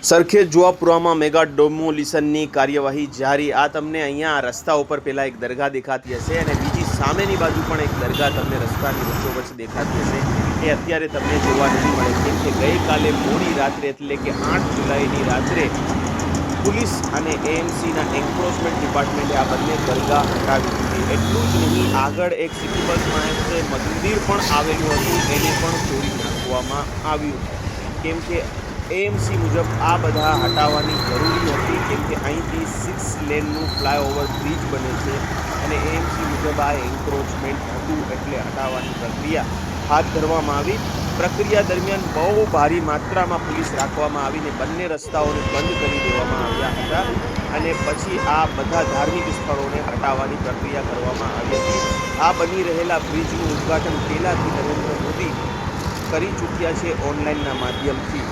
Sarkhej જોવાપુરામાં mega ડેમોલિશનની કાર્યવાહી જારી। આ તમને અહીંયા રસ્તા ઉપર પહેલાં એક દરગાહ દેખાતી હશે અને બીજી સામેની બાજુ પણ એક દરગાહ તમને રસ્તાની વચ્ચોવચ્ચ દેખાતી હશે। એ અત્યારે તમને જોવા નહીં મળે, કેમ કે ગઈકાલે મોડી રાત્રે એટલે કે 8 જુલાઈની રાત્રે પોલીસ અને એએમસીના એન્ક્રોચમેન્ટ ડિપાર્ટમેન્ટે આ બંને દરગાહ હટાવી દીધી। એટલું જ નહીં, આગળ એક સિટી બસ પાસે મંદિર પણ આવેલું હતું, એને પણ તોડી નાખવામાં આવ્યું છે, કેમ કે એએમસી મુજબ આ બધા હટાવવાની જરૂરી હતી, કેમ કે અહીંથી 6 લેનનું ફ્લાયઓવર બ્રિજ બને છે અને એએમસી મુજબ આ એન્ક્રોચમેન્ટ હતું, એટલે હટાવવાની પ્રક્રિયા હાથ ધરવામાં આવી। પ્રક્રિયા દરમિયાન બહુ ભારી માત્રામાં પોલીસ રાખવામાં આવીને બંને રસ્તાઓને બંધ કરી દેવામાં આવ્યા હતા અને પછી આ બધા ધાર્મિક સ્થળોને હટાવવાની પ્રક્રિયા કરવામાં આવી હતી। આ બની રહેલા બ્રિજનું ઉદ્ઘાટન પહેલાથી નરેન્દ્ર મોદી કરી ચૂક્યા છે ઓનલાઈનના માધ્યમથી।